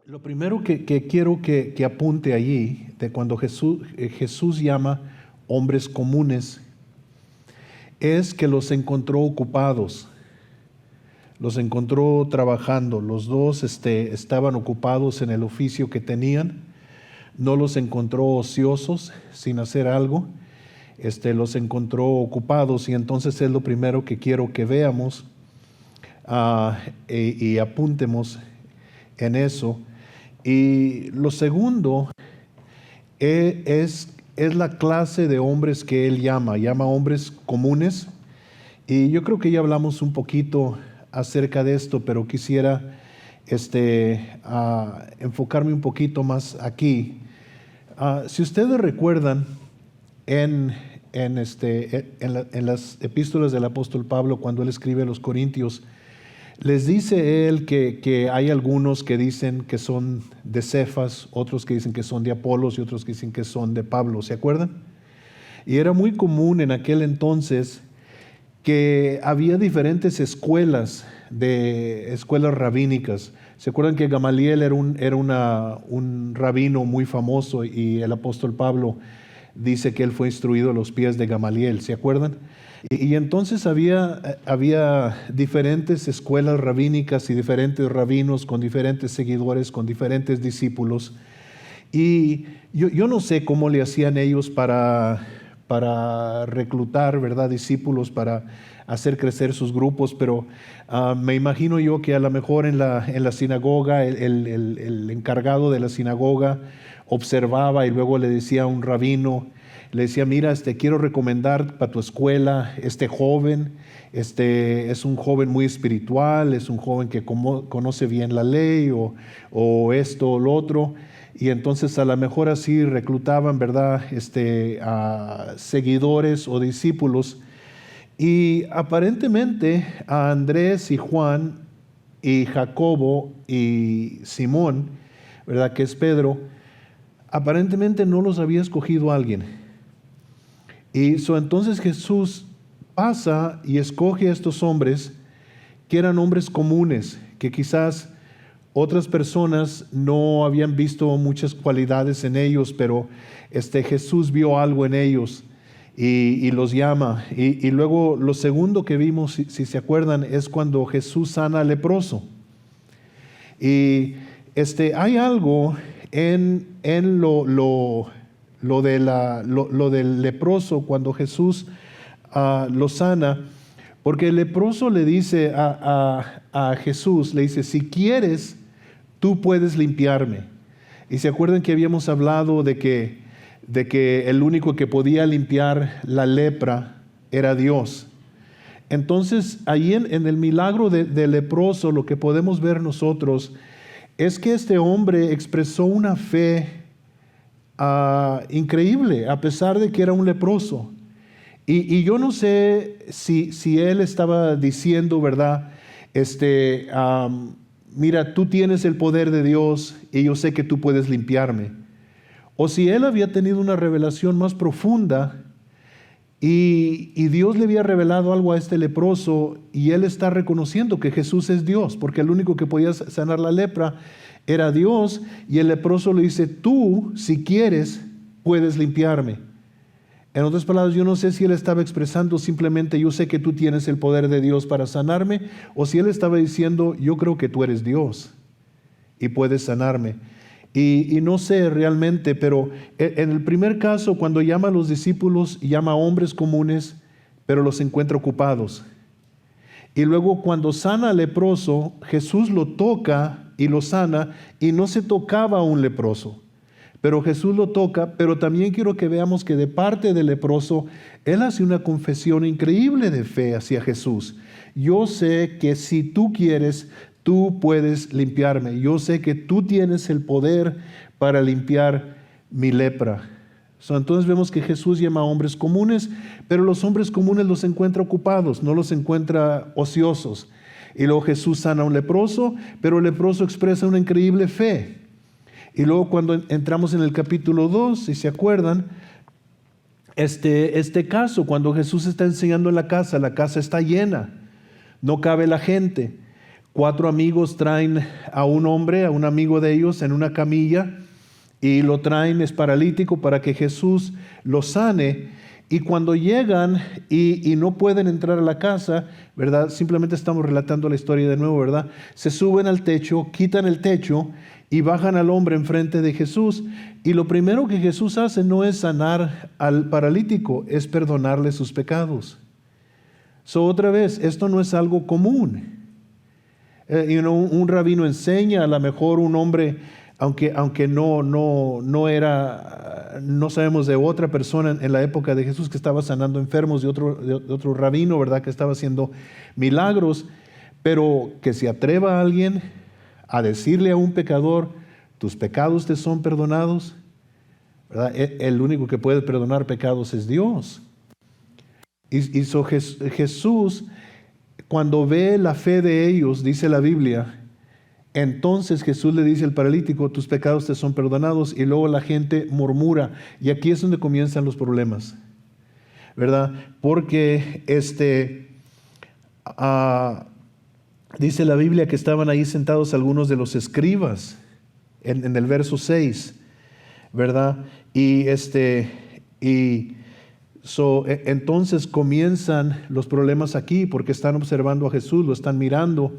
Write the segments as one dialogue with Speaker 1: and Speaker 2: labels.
Speaker 1: Lo primero que quiero que apunte allí, de cuando Jesús llama hombres comunes, es que los encontró ocupados, los encontró trabajando. Los dos estaban ocupados en el oficio que tenían, no los encontró ociosos, sin hacer algo, los encontró ocupados, y entonces es lo primero que quiero que veamos y apuntemos en eso. Y lo segundo es la clase de hombres que él llama hombres comunes. Y yo creo que ya hablamos un poquito acerca de esto, pero quisiera enfocarme un poquito más aquí. Si ustedes recuerdan, en las epístolas del apóstol Pablo, cuando él escribe a los Corintios, les dice él que hay algunos que dicen que son de Cefas, otros que dicen que son de Apolos y otros que dicen que son de Pablo, ¿se acuerdan? Y era muy común en aquel entonces que había diferentes escuelas rabínicas. ¿Se acuerdan que Gamaliel era un rabino muy famoso, y el apóstol Pablo dice que él fue instruido a los pies de Gamaliel? ¿Se acuerdan? Y entonces había diferentes escuelas rabínicas y diferentes rabinos con diferentes seguidores, con diferentes discípulos. Y yo no sé cómo le hacían ellos para reclutar, ¿verdad?, discípulos, para hacer crecer sus grupos, pero me imagino yo que a lo mejor en la sinagoga, el encargado de la sinagoga observaba y luego le decía a un rabino, le decía: mira, quiero recomendar para tu escuela este joven, es un joven muy espiritual, es un joven que conoce bien la ley, o esto o lo otro. Y entonces a lo mejor así reclutaban, ¿verdad?, a seguidores o discípulos. Y aparentemente a Andrés y Juan y Jacobo y Simón, ¿verdad?, que es Pedro, aparentemente no los había escogido alguien. Y entonces Jesús pasa y escoge a estos hombres que eran hombres comunes, que quizás otras personas no habían visto muchas cualidades en ellos, pero Jesús vio algo en ellos y los llama. Y luego lo segundo que vimos, si se acuerdan, es cuando Jesús sana al leproso. Y hay algo en lo del leproso cuando Jesús lo sana, porque el leproso le dice a Jesús, le dice: si quieres, tú puedes limpiarme. Y se acuerdan que habíamos hablado de que el único que podía limpiar la lepra era Dios. Entonces, ahí en el milagro del leproso, lo que podemos ver nosotros es que este hombre expresó una fe increíble, a pesar de que era un leproso. Y yo no sé si él estaba diciendo, ¿verdad?, mira, tú tienes el poder de Dios y yo sé que tú puedes limpiarme. O si él había tenido una revelación más profunda y Dios le había revelado algo a este leproso, y él está reconociendo que Jesús es Dios, porque el único que podía sanar la lepra era Dios, y el leproso le dice: tú, si quieres, puedes limpiarme. En otras palabras, yo no sé si él estaba expresando simplemente: yo sé que tú tienes el poder de Dios para sanarme, o si él estaba diciendo: yo creo que tú eres Dios y puedes sanarme. Y no sé realmente, pero en el primer caso, cuando llama a los discípulos, llama a hombres comunes, pero los encuentra ocupados. Y luego cuando sana al leproso, Jesús lo toca y lo sana, y no se tocaba a un leproso, pero Jesús lo toca. Pero también quiero que veamos que de parte del leproso, él hace una confesión increíble de fe hacia Jesús. Yo sé que si tú quieres, tú puedes limpiarme. Yo sé que tú tienes el poder para limpiar mi lepra. Entonces vemos que Jesús llama a hombres comunes, pero los hombres comunes los encuentra ocupados, no los encuentra ociosos. Y luego Jesús sana a un leproso, pero el leproso expresa una increíble fe. Y luego cuando entramos en el capítulo 2, si se acuerdan, este caso, cuando Jesús está enseñando en la casa está llena, no cabe la gente. 4 amigos traen a un hombre, a un amigo de ellos, en una camilla y lo traen, es paralítico, para que Jesús lo sane. Y cuando llegan y no pueden entrar a la casa, ¿verdad? Simplemente estamos relatando la historia de nuevo, ¿verdad? Se suben al techo, quitan el techo y bajan al hombre enfrente de Jesús. Y lo primero que Jesús hace no es sanar al paralítico, es perdonarle sus pecados. Otra vez, esto no es algo común. Un rabino enseña, a lo mejor un hombre, aunque no sabemos de otra persona en la época de Jesús que estaba sanando enfermos, de otro rabino, ¿verdad? Que estaba haciendo milagros, pero que se atreva a alguien a decirle a un pecador, tus pecados te son perdonados, ¿verdad? El único que puede perdonar pecados es Dios. Jesús, cuando ve la fe de ellos, dice la Biblia, entonces Jesús le dice al paralítico, tus pecados te son perdonados, y luego la gente murmura, y aquí es donde comienzan los problemas, ¿verdad? Porque dice la Biblia que estaban ahí sentados algunos de los escribas, en el verso 6, ¿verdad? Entonces comienzan los problemas aquí, porque están observando a Jesús, lo están mirando.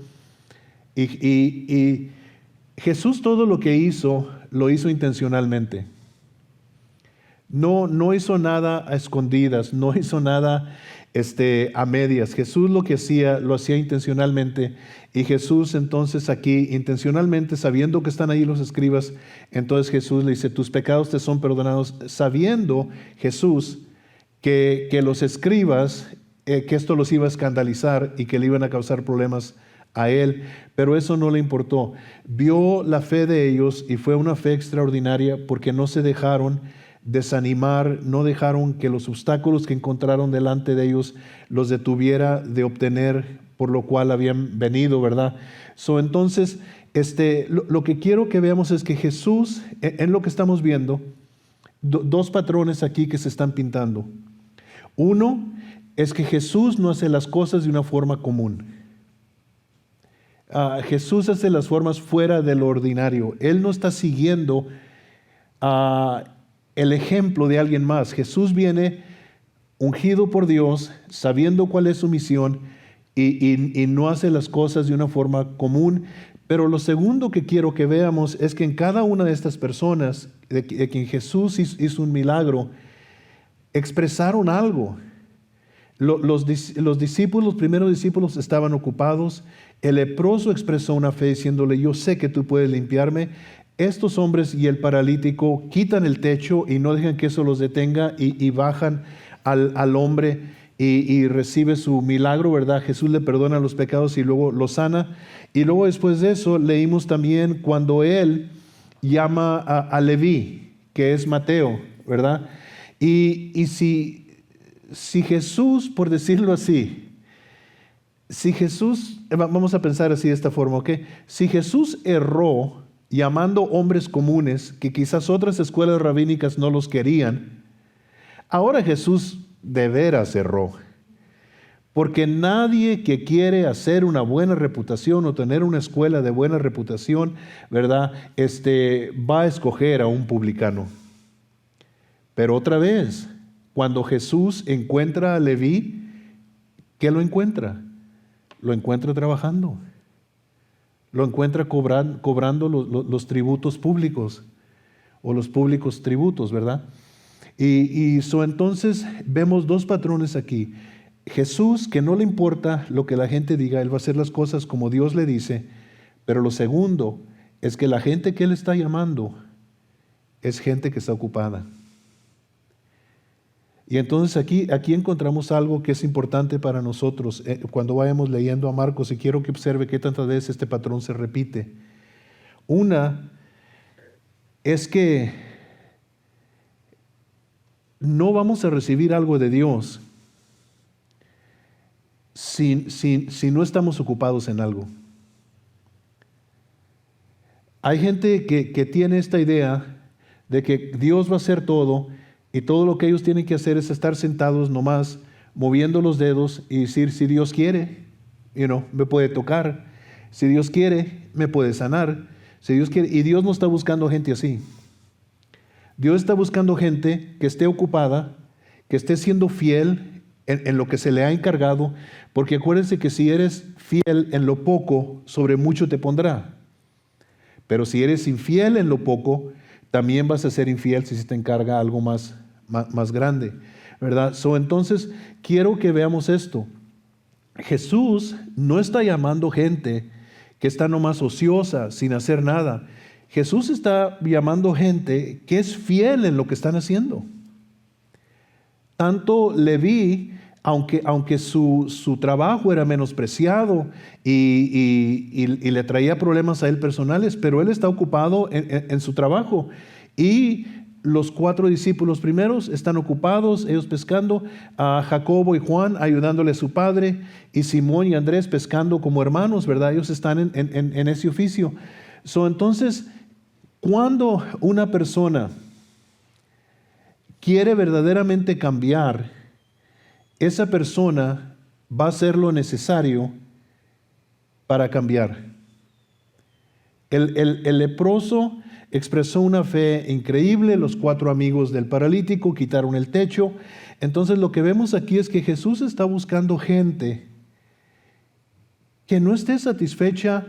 Speaker 1: Y Jesús todo lo que hizo, lo hizo intencionalmente. No hizo nada a escondidas, no hizo nada a medias. Jesús lo que hacía, lo hacía intencionalmente. Y Jesús entonces aquí, intencionalmente, sabiendo que están ahí los escribas, entonces Jesús le dice, tus pecados te son perdonados, sabiendo Jesús que los escribas, que esto los iba a escandalizar y que le iban a causar problemas a él, pero eso no le importó. Vio la fe de ellos y fue una fe extraordinaria, porque no se dejaron desanimar, no dejaron que los obstáculos que encontraron delante de ellos los detuviera de obtener por lo cual habían venido, ¿verdad? Entonces, lo que quiero que veamos es que Jesús, en lo que estamos viendo, dos patrones aquí que se están pintando. Uno es que Jesús no hace las cosas de una forma común. Jesús hace las formas fuera de lo ordinario. Él no está siguiendo el ejemplo de alguien más. Jesús viene ungido por Dios, sabiendo cuál es su misión, y no hace las cosas de una forma común. Pero lo segundo que quiero que veamos es que en cada una de estas personas de quien Jesús hizo un milagro, expresaron algo. Los discípulos, los primeros discípulos, estaban ocupados. El leproso expresó una fe diciéndole, yo sé que tú puedes limpiarme. Estos hombres y el paralítico quitan el techo y no dejan que eso los detenga, y bajan al hombre y recibe su milagro, ¿verdad? Jesús le perdona los pecados y luego lo sana. Y luego después de eso leímos también cuando él llama a Leví, que es Mateo, ¿verdad? Y si Jesús, por decirlo así, si Jesús, vamos a pensar así de esta forma, ¿ok? Si Jesús erró llamando hombres comunes, que quizás otras escuelas rabínicas no los querían, ahora Jesús de veras erró. Porque nadie que quiere hacer una buena reputación o tener una escuela de buena reputación, ¿verdad? Va a escoger a un publicano. Pero otra vez, cuando Jesús encuentra a Leví, ¿qué lo encuentra? Lo encuentra trabajando. Lo encuentra cobrando los tributos públicos, o los públicos tributos, ¿verdad? Entonces vemos dos patrones aquí. Jesús, que no le importa lo que la gente diga, Él va a hacer las cosas como Dios le dice. Pero lo segundo es que la gente que Él está llamando es gente que está ocupada. Y entonces aquí encontramos algo que es importante para nosotros cuando vayamos leyendo a Marcos, y quiero que observe qué tantas veces este patrón se repite. Una es que no vamos a recibir algo de Dios si no estamos ocupados en algo. Hay gente que tiene esta idea de que Dios va a hacer todo, y todo lo que ellos tienen que hacer es estar sentados nomás, moviendo los dedos y decir, si Dios quiere, me puede tocar. Si Dios quiere, me puede sanar. Si Dios quiere, y Dios no está buscando gente así. Dios está buscando gente que esté ocupada, que esté siendo fiel en lo que se le ha encargado, porque acuérdense que si eres fiel en lo poco, sobre mucho te pondrá. Pero si eres infiel en lo poco, también vas a ser infiel si se te encarga algo más grande, ¿verdad? Entonces, quiero que veamos esto. Jesús no está llamando gente que está nomás ociosa, sin hacer nada. Jesús está llamando gente que es fiel en lo que están haciendo. Tanto Leví, aunque su trabajo era menospreciado y le traía problemas a él personales, pero él está ocupado en su trabajo. Y los 4 discípulos primeros están ocupados, ellos pescando, a Jacobo y Juan ayudándole a su padre, y Simón y Andrés pescando como hermanos, ¿verdad? Ellos están en ese oficio. Entonces, cuando una persona quiere verdaderamente cambiar, esa persona va a hacer lo necesario para cambiar. El leproso expresó una fe increíble. Los 4 amigos del paralítico quitaron el techo. Entonces lo que vemos aquí es que Jesús está buscando gente que no esté satisfecha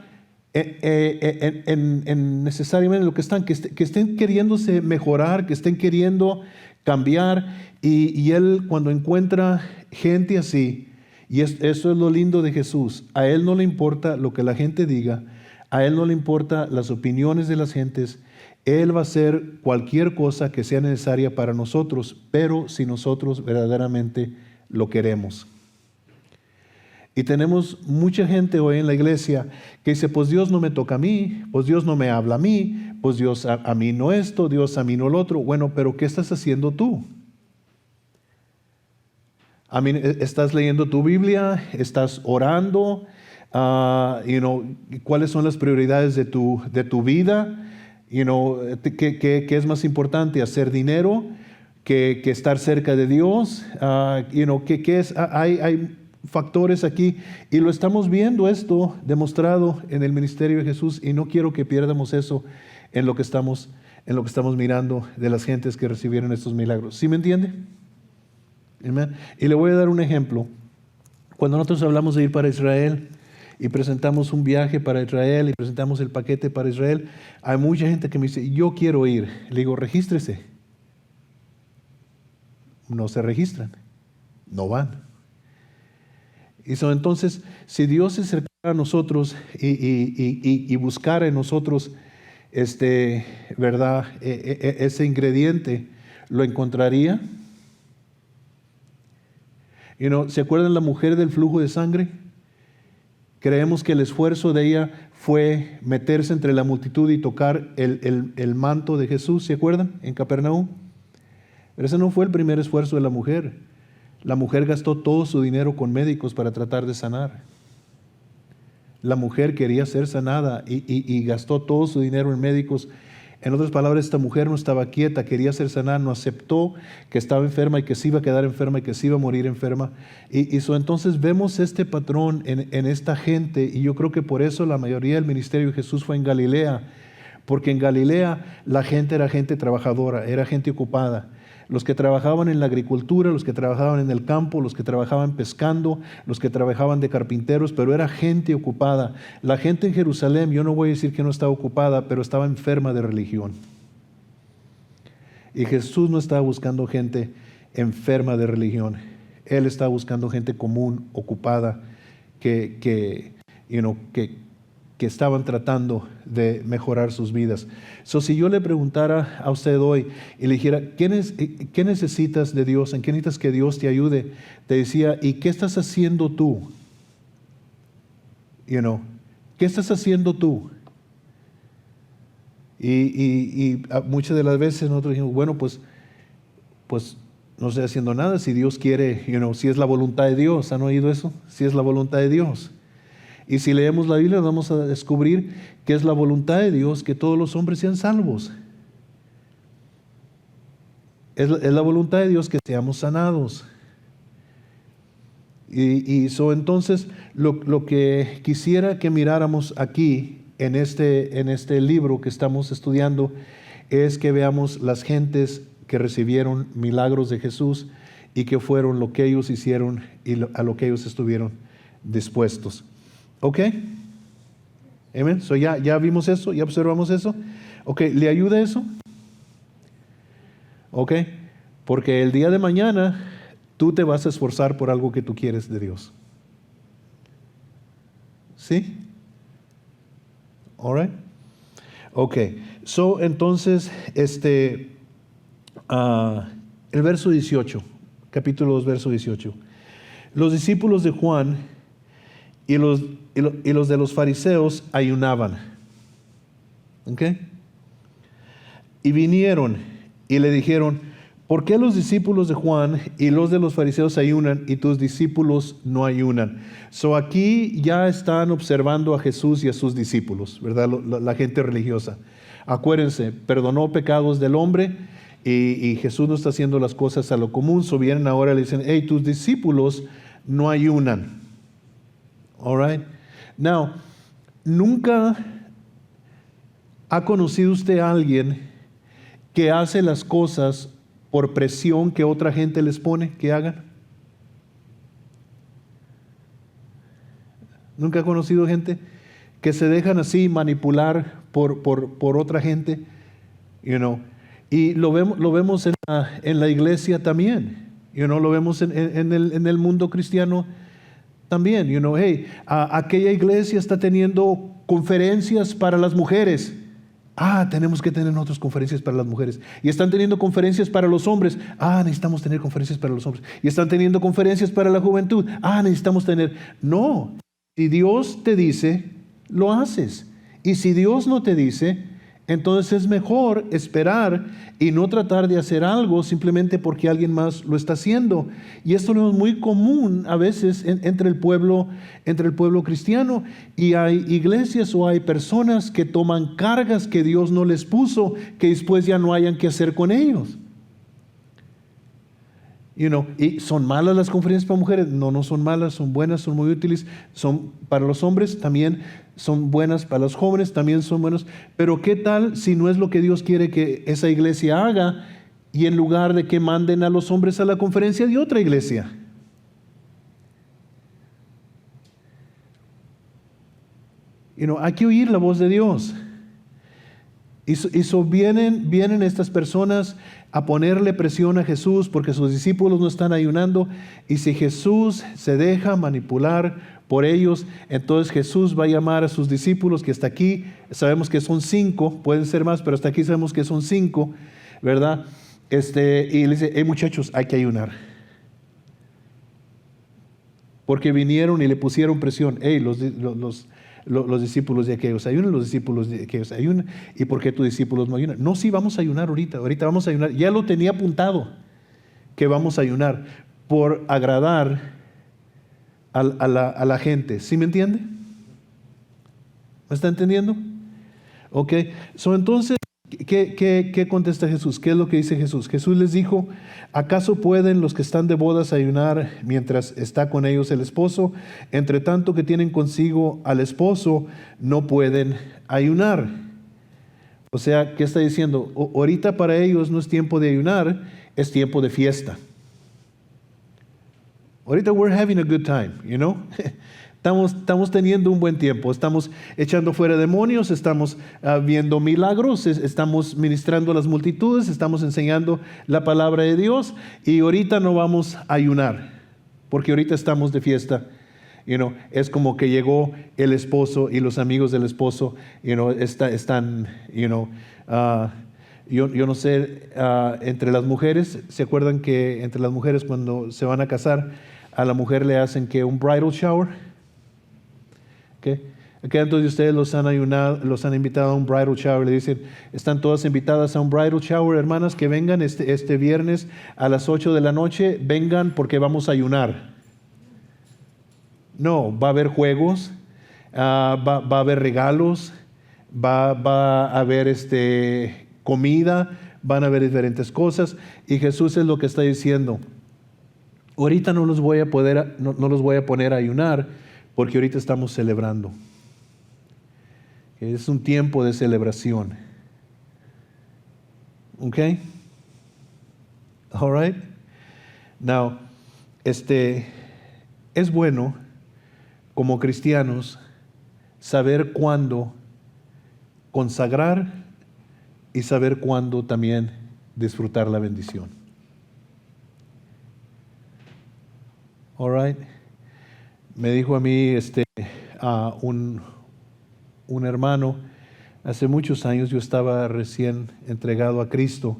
Speaker 1: necesariamente en lo que están, que estén queriéndose mejorar, que estén queriendo cambiar. Y Él, cuando encuentra gente así, y eso es lo lindo de Jesús, a Él no le importa lo que la gente diga, a Él no le importa las opiniones de las gentes. Él va a hacer cualquier cosa que sea necesaria para nosotros, pero si nosotros verdaderamente lo queremos. Y tenemos mucha gente hoy en la iglesia que dice, pues Dios no me toca a mí, pues Dios no me habla a mí, pues Dios a mí no esto, Dios a mí no lo otro. Bueno, pero ¿qué estás haciendo tú? ¿Estás leyendo tu Biblia? ¿Estás orando? ¿Cuáles son las prioridades de tu vida? ¿Qué es más importante? ¿Hacer dinero? ¿Que estar cerca de Dios? ¿Qué es? Hay factores aquí, y lo estamos viendo esto demostrado en el ministerio de Jesús, y no quiero que pierdamos eso en lo que estamos mirando de las gentes que recibieron estos milagros. ¿Sí me entiende? Amén. Y le voy a dar un ejemplo. Cuando nosotros hablamos de ir para Israel y presentamos un viaje para Israel y presentamos el paquete para Israel, hay mucha gente que me dice, yo quiero ir. Le digo, regístrese. No se registran, no van. Y entonces, si Dios se acercara a nosotros y buscara en nosotros ¿verdad? Ese ingrediente, ¿lo encontraría? ¿Se acuerdan la mujer del flujo de sangre? Creemos que el esfuerzo de ella fue meterse entre la multitud y tocar el manto de Jesús, ¿se acuerdan? En Capernaum. Pero ese no fue el primer esfuerzo de la mujer. La mujer gastó todo su dinero con médicos para tratar de sanar. La mujer quería ser sanada y gastó todo su dinero en médicos. En otras palabras, esta mujer no estaba quieta, quería ser sanada, no aceptó que estaba enferma y que se iba a quedar enferma y que se iba a morir enferma. Entonces vemos este patrón en esta gente, y yo creo que por eso la mayoría del ministerio de Jesús fue en Galilea, porque en Galilea la gente era gente trabajadora, era gente ocupada. Los que trabajaban en la agricultura, los que trabajaban en el campo, los que trabajaban pescando, los que trabajaban de carpinteros, pero era gente ocupada. La gente en Jerusalén, yo no voy a decir que no estaba ocupada, pero estaba enferma de religión. Y Jesús no estaba buscando gente enferma de religión. Él estaba buscando gente común, ocupada, que estaban tratando de mejorar sus vidas. Si yo le preguntara a usted hoy y le dijera, ¿qué necesitas de Dios? ¿En qué necesitas que Dios te ayude? Te decía, ¿y qué estás haciendo tú? ¿Qué estás haciendo tú? Y muchas de las veces nosotros dijimos, bueno, pues no estoy haciendo nada. Si Dios quiere, si es la voluntad de Dios. ¿Han oído eso? Si es la voluntad de Dios. Y si leemos la Biblia vamos a descubrir que es la voluntad de Dios que todos los hombres sean salvos. Es la voluntad de Dios que seamos sanados. Entonces, lo que quisiera que miráramos aquí en este libro que estamos estudiando es que veamos las gentes que recibieron milagros de Jesús y que fueron lo que ellos hicieron y a lo que ellos estuvieron dispuestos. ¿Ok? Amén. So ya vimos eso, ya observamos eso. Ok, ¿le ayuda eso? Ok, porque el día de mañana tú te vas a esforzar por algo que tú quieres de Dios. ¿Sí? All right. Ok, entonces, el verso 18, capítulo 2, verso 18. Los discípulos de Juan y los de los fariseos ayunaban. ¿Ok? Y vinieron y le dijeron: ¿por qué los discípulos de Juan y los de los fariseos ayunan y tus discípulos no ayunan? Aquí ya están observando a Jesús y a sus discípulos, ¿verdad? La gente religiosa. Acuérdense, perdonó pecados del hombre y Jesús no está haciendo las cosas a lo común. Vienen ahora y le dicen: hey, tus discípulos no ayunan. All right. Now, ¿nunca ha conocido usted a alguien que hace las cosas por presión que otra gente les pone que hagan? ¿Nunca ha conocido gente que se dejan así manipular por otra gente? Y lo vemos en la iglesia también. Lo vemos en el mundo cristiano también. Hey, aquella iglesia está teniendo conferencias para las mujeres. Tenemos que tener otras conferencias para las mujeres. Y están teniendo conferencias para los hombres. Necesitamos tener conferencias para los hombres. Y están teniendo conferencias para la juventud. Necesitamos tener. No, si Dios te dice, lo haces. Y si Dios no te dice, entonces es mejor esperar y no tratar de hacer algo simplemente porque alguien más lo está haciendo. Y esto es muy común a veces entre el pueblo cristiano. Y hay iglesias o hay personas que toman cargas que Dios no les puso, que después ya no hayan que hacer con ellos. ¿Y son malas las conferencias para mujeres? No son malas, son buenas, son muy útiles. Son para los hombres también, son buenas para los jóvenes, también son buenos. Pero ¿qué tal si no es lo que Dios quiere que esa iglesia haga y en lugar de que manden a los hombres a la conferencia de otra iglesia? Hay que oír la voz de Dios. Y vienen estas personas a ponerle presión a Jesús porque sus discípulos no están ayunando. Y si Jesús se deja manipular por ellos, entonces Jesús va a llamar a sus discípulos, que hasta aquí sabemos que son 5, pueden ser más, pero hasta aquí sabemos que son 5, ¿verdad? Y le dice: hey muchachos, hay que ayunar. Porque vinieron y le pusieron presión. Hey, los discípulos de aquellos ayunan, los discípulos de aquellos ayunan. ¿Y por qué tus discípulos no ayunan? No, sí, vamos a ayunar ahorita vamos a ayunar. Ya lo tenía apuntado que vamos a ayunar por agradar a la gente. ¿Sí me entiende? ¿Me está entendiendo? Ok, entonces, ¿qué contesta Jesús? ¿Qué es lo que dice Jesús? Jesús les dijo: ¿acaso pueden los que están de bodas ayunar mientras está con ellos el esposo? Entre tanto que tienen consigo al esposo, no pueden ayunar. O sea, ¿qué está diciendo? Ahorita para ellos no es tiempo de ayunar, es tiempo de fiesta. Ahorita we're having a good time, Estamos teniendo un buen tiempo, estamos echando fuera demonios, estamos viendo milagros, estamos ministrando a las multitudes, estamos enseñando la palabra de Dios, y ahorita no vamos a ayunar, porque ahorita estamos de fiesta. Es como que llegó el esposo y los amigos del esposo, están, yo no sé, entre las mujeres, ¿se acuerdan que entre las mujeres cuando se van a casar, a la mujer le hacen que un bridal shower? ¿Cuántos de ustedes los han invitado a un bridal shower? Le dicen: están todas invitadas a un bridal shower, hermanas, que vengan este viernes a las 8 de la noche, vengan porque vamos a ayunar. No, va a haber juegos, va a haber regalos, va a haber comida, van a haber diferentes cosas. Y Jesús es lo que está diciendo: Ahorita no los voy a no los voy a poner a ayunar porque ahorita estamos celebrando. Es un tiempo de celebración. ¿Ok? All right. Now, es bueno como cristianos saber cuándo consagrar y saber cuándo también disfrutar la bendición. All right. Me dijo a mí un hermano, hace muchos años yo estaba recién entregado a Cristo,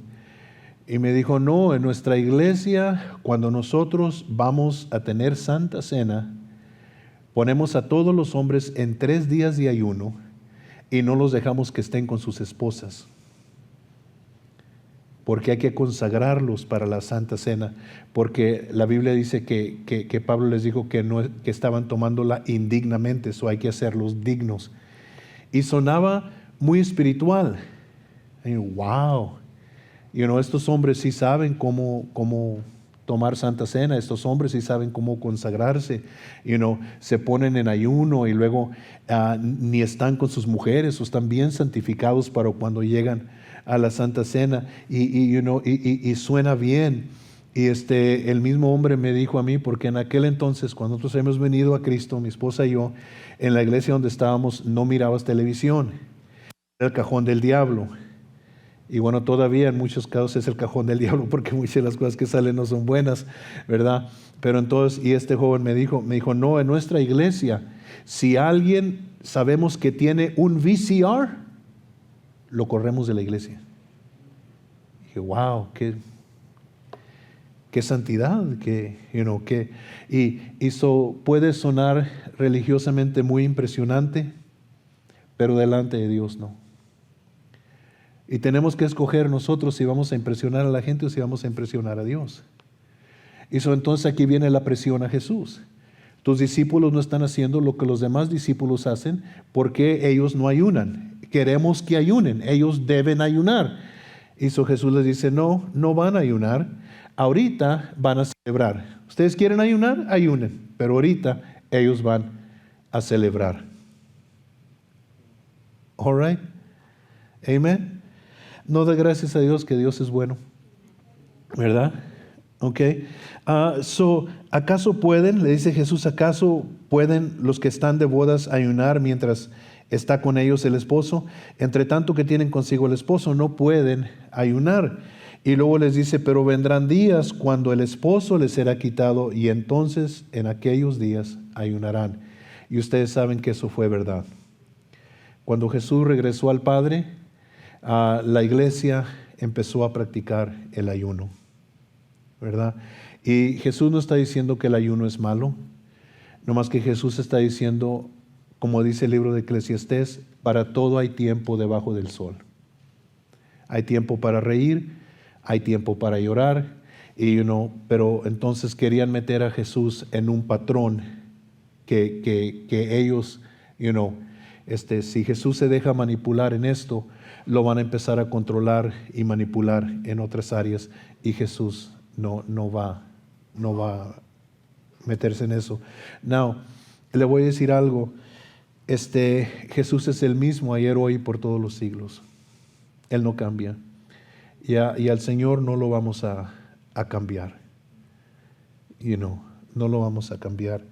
Speaker 1: y me dijo, no, en nuestra iglesia, cuando nosotros vamos a tener Santa Cena, ponemos a todos los hombres en 3 días de ayuno y no los dejamos que estén con sus esposas, porque hay que consagrarlos para la Santa Cena, porque la Biblia dice que Pablo les dijo que estaban tomándola indignamente, eso hay que hacerlos dignos. Y sonaba muy espiritual. Y, wow, estos hombres sí saben cómo tomar Santa Cena, estos hombres sí saben cómo consagrarse, se ponen en ayuno y luego ni están con sus mujeres o están bien santificados para cuando llegan a la Santa Cena y suena bien. Y el mismo hombre me dijo a mí, porque en aquel entonces, cuando nosotros hemos venido a Cristo, mi esposa y yo, en la iglesia donde estábamos no mirabas televisión, era el cajón del diablo. Y bueno, todavía en muchos casos es el cajón del diablo, porque muchas de las cosas que salen no son buenas, ¿verdad? Pero entonces, y este joven me dijo, no, en nuestra iglesia, si alguien sabemos que tiene un VCR, lo corremos de la iglesia. Y dije, wow, qué santidad, y eso puede sonar religiosamente muy impresionante, pero delante de Dios no. Y tenemos que escoger nosotros si vamos a impresionar a la gente o si vamos a impresionar a Dios. Y entonces aquí viene la presión a Jesús. Tus discípulos no están haciendo lo que los demás discípulos hacen porque ellos no ayunan. Queremos que ayunen, ellos deben ayunar. Y Jesús les dice, no van a ayunar, ahorita van a celebrar. ¿Ustedes quieren ayunar? Ayunen, pero ahorita ellos van a celebrar. All right? Amen. No da gracias a Dios que Dios es bueno, ¿verdad? Ok. ¿Acaso pueden, le dice Jesús, acaso pueden los que están de bodas ayunar mientras está con ellos el esposo? Entre tanto que tienen consigo el esposo, no pueden ayunar. Y luego les dice, pero vendrán días cuando el esposo les será quitado y entonces en aquellos días ayunarán. Y ustedes saben que eso fue verdad. Cuando Jesús regresó al Padre, la iglesia empezó a practicar el ayuno, ¿verdad? Y Jesús no está diciendo que el ayuno es malo, nomás que Jesús está diciendo, como dice el libro de Eclesiastés, para todo hay tiempo debajo del sol. Hay tiempo para reír, hay tiempo para llorar, pero entonces querían meter a Jesús en un patrón que ellos, si Jesús se deja manipular en esto, lo van a empezar a controlar y manipular en otras áreas, y Jesús no va a meterse en eso. Now, le voy a decir algo, Jesús es el mismo ayer, hoy y por todos los siglos. Él no cambia. Y al Señor no lo vamos a cambiar. No lo vamos a cambiar.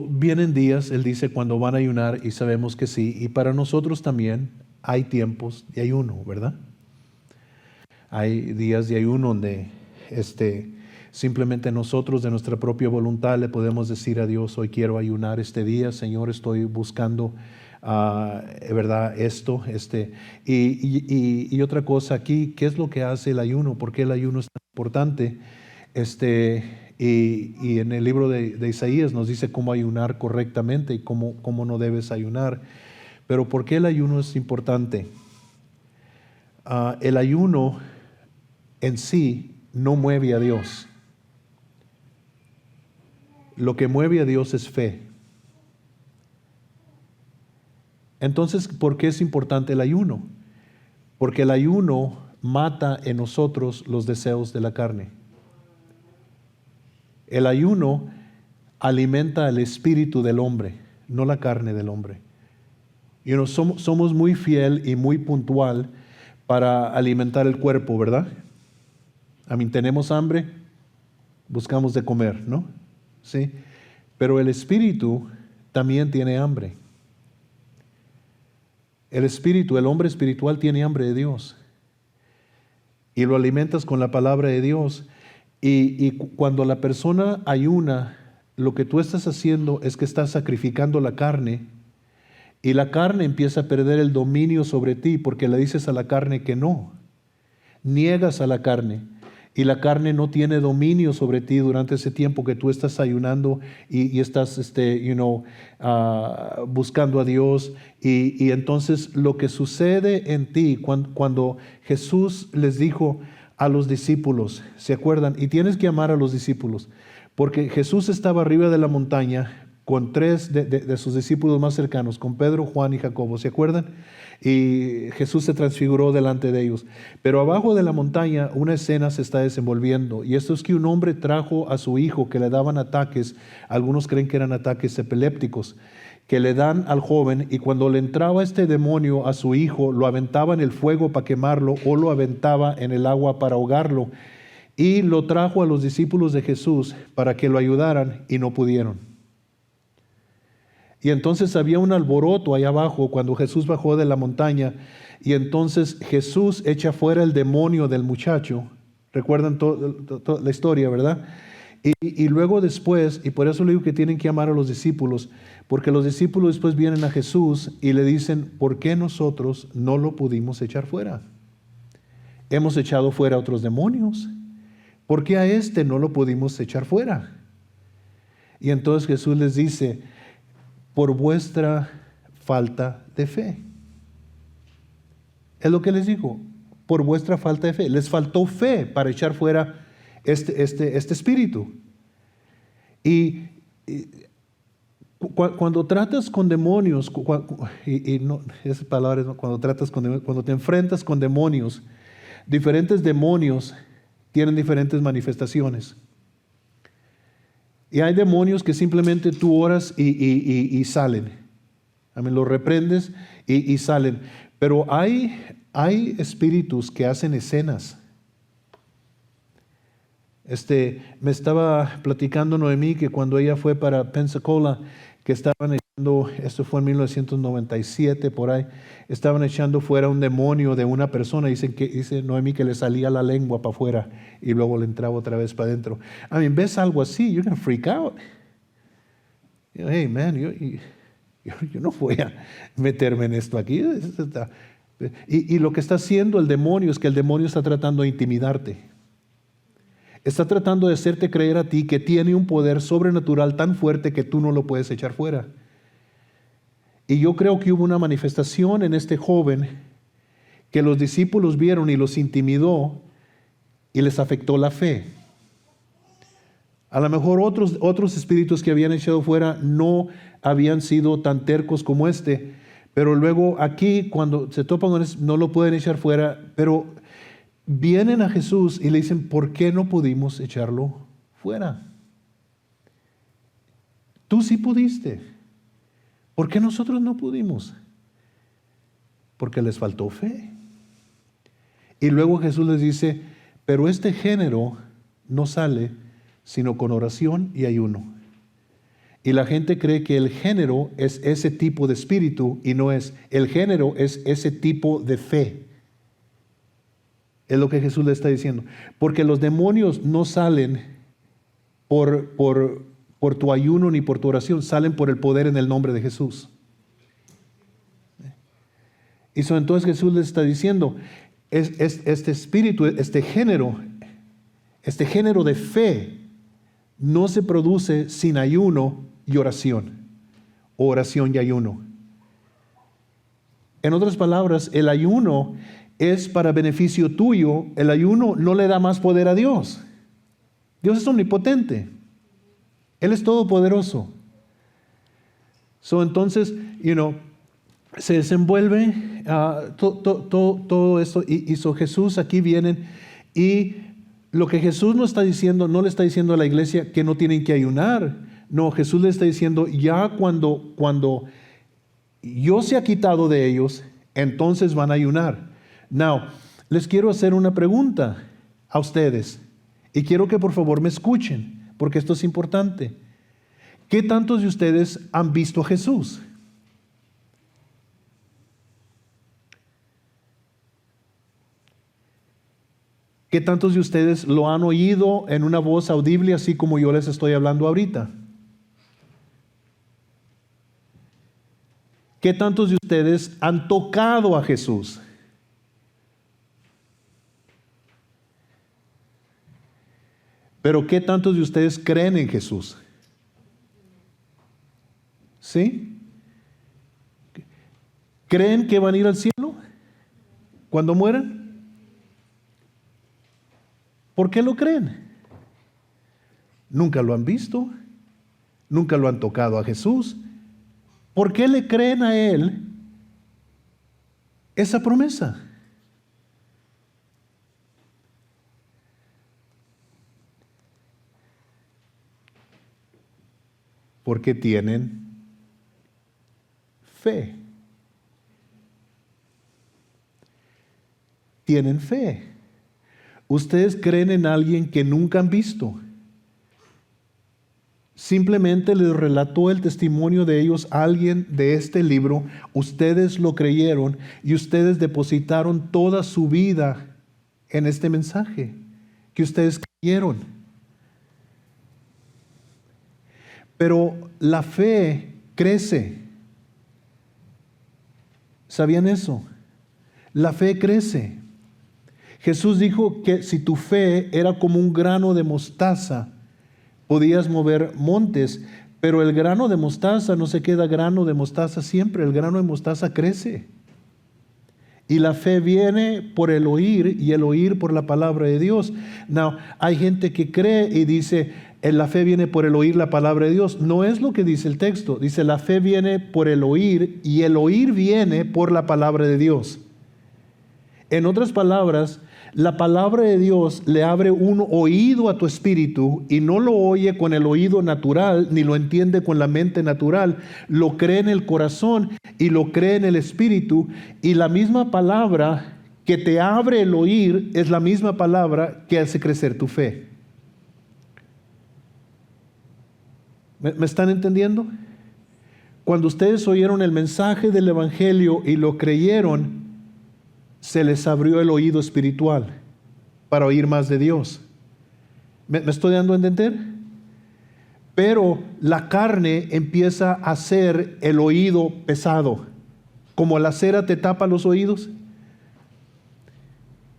Speaker 1: Vienen días, Él dice, cuando van a ayunar, y sabemos que sí, y para nosotros también hay tiempos de ayuno, ¿verdad? Hay días de ayuno donde simplemente nosotros de nuestra propia voluntad le podemos decir a Dios, hoy quiero ayunar este día, Señor, estoy buscando ¿verdad? Esto, y otra cosa aquí, ¿qué es lo que hace el ayuno? ¿Por qué el ayuno es tan importante? Y en el libro de Isaías nos dice cómo ayunar correctamente y cómo no debes ayunar. Pero ¿por qué el ayuno es importante? El ayuno en sí no mueve a Dios. Lo que mueve a Dios es fe. Entonces, ¿por qué es importante el ayuno? Porque el ayuno mata en nosotros los deseos de la carne. El ayuno alimenta el espíritu del hombre, no la carne del hombre. Somos muy fiel y muy puntual para alimentar el cuerpo, ¿verdad? Tenemos hambre, buscamos de comer, ¿no? Sí. Pero el espíritu también tiene hambre. El espíritu, el hombre espiritual tiene hambre de Dios. Y lo alimentas con la palabra de Dios. Y cuando la persona ayuna, lo que tú estás haciendo es que estás sacrificando la carne. Y la carne empieza a perder el dominio sobre ti porque le dices a la carne que no. Niegas a la carne. Y la carne no tiene dominio sobre ti durante ese tiempo que tú estás ayunando y estás buscando a Dios. Y entonces lo que sucede en ti cuando Jesús les dijo a los discípulos, ¿se acuerdan? Y tienes que amar a los discípulos, porque Jesús estaba arriba de la montaña con tres de sus discípulos más cercanos, con Pedro, Juan y Jacobo, ¿se acuerdan? Y Jesús se transfiguró delante de ellos. Pero abajo de la montaña una escena se está desenvolviendo, y esto es que un hombre trajo a su hijo que le daban ataques, algunos creen que eran ataques epilépticos, que le dan al joven, y cuando le entraba este demonio a su hijo, lo aventaba en el fuego para quemarlo o lo aventaba en el agua para ahogarlo, y lo trajo a los discípulos de Jesús para que lo ayudaran y no pudieron. Y entonces había un alboroto allá abajo cuando Jesús bajó de la montaña, y entonces Jesús echa fuera el demonio del muchacho. Recuerdan toda la historia, ¿verdad? Y luego después, y por eso le digo que tienen que amar a los discípulos, porque los discípulos después vienen a Jesús y le dicen, ¿por qué nosotros no lo pudimos echar fuera? Hemos echado fuera otros demonios. ¿Por qué a este no lo pudimos echar fuera? Y entonces Jesús les dice, por vuestra falta de fe. Es lo que les digo, por vuestra falta de fe. Les faltó fe para echar fuera este espíritu. Y cuando tratas con demonios, esas palabras, cuando te enfrentas con demonios, diferentes demonios tienen diferentes manifestaciones. Y hay demonios que simplemente tú oras y salen. Los reprendes y salen. Pero hay espíritus que hacen escenas. Me estaba platicando Noemí que cuando ella fue para Pensacola, que estaban echando, esto fue en 1997 por ahí, estaban echando fuera un demonio de una persona. Dice Noemí que le salía la lengua para afuera y luego le entraba otra vez para adentro. Ves algo así, you're going to freak out. Hey man, yo no voy a meterme en esto aquí. Y lo que está haciendo el demonio es que el demonio está tratando de intimidarte. Está tratando de hacerte creer a ti que tiene un poder sobrenatural tan fuerte que tú no lo puedes echar fuera. Y yo creo que hubo una manifestación en este joven que los discípulos vieron y los intimidó y les afectó la fe. A lo mejor otros espíritus que habían echado fuera no habían sido tan tercos como este, pero luego aquí cuando se topan con eso, no lo pueden echar fuera, pero vienen a Jesús y le dicen, ¿por qué no pudimos echarlo fuera? Tú sí pudiste. ¿Por qué nosotros no pudimos? Porque les faltó fe. Y luego Jesús les dice, pero este género no sale sino con oración y ayuno. Y la gente cree que el género es ese tipo de espíritu y no es. El género es ese tipo de fe. Es lo que Jesús le está diciendo. Porque los demonios no salen por tu ayuno ni por tu oración, salen por el poder en el nombre de Jesús. Y entonces Jesús les está diciendo, este espíritu, este género de fe no se produce sin ayuno y oración, o oración y ayuno. En otras palabras, el ayuno es para beneficio tuyo. El ayuno no le da más poder a Dios. Dios es omnipotente. Él es todopoderoso. Entonces, se desenvuelve todo esto. Y Jesús aquí vienen y Lo que Jesús no está diciendo, no le está diciendo a la iglesia que no tienen que ayunar. No, Jesús le está diciendo, ya cuando yo se ha quitado de ellos, entonces van a ayunar. Now, les quiero hacer una pregunta a ustedes. Y quiero que por favor me escuchen, porque esto es importante. ¿Qué tantos de ustedes han visto a Jesús? ¿Qué tantos de ustedes lo han oído en una voz audible, así como yo les estoy hablando ahorita? ¿Qué tantos de ustedes han tocado a Jesús? Pero ¿qué tantos de ustedes creen en Jesús? ¿Sí? ¿Creen que van a ir al cielo cuando mueran? ¿Por qué lo creen? Nunca lo han visto, nunca lo han tocado a Jesús. ¿Por qué le creen a Él esa promesa? Porque tienen fe. Tienen fe. Ustedes creen en alguien que nunca han visto. Simplemente les relató el testimonio de ellos a alguien de este libro. Ustedes lo creyeron y ustedes depositaron toda su vida en este mensaje que ustedes creyeron. Pero la fe crece. ¿Sabían eso? La fe crece. Jesús dijo que si tu fe era como un grano de mostaza, podías mover montes, pero el grano de mostaza no se queda grano de mostaza siempre, el grano de mostaza crece. Y la fe viene por el oír y el oír por la palabra de Dios. Now, hay gente que cree y dice, la fe viene por el oír la palabra de Dios. No es lo que dice el texto. Dice, la fe viene por el oír y el oír viene por la palabra de Dios. En otras palabras, la palabra de Dios le abre un oído a tu espíritu y no lo oye con el oído natural, ni lo entiende con la mente natural. Lo cree en el corazón y lo cree en el espíritu. Y la misma palabra que te abre el oír es la misma palabra que hace crecer tu fe. ¿Me están entendiendo? Cuando ustedes oyeron el mensaje del Evangelio y lo creyeron, se les abrió el oído espiritual para oír más de Dios. ¿Me estoy dando a entender? Pero la carne empieza a hacer el oído pesado. Como la cera te tapa los oídos.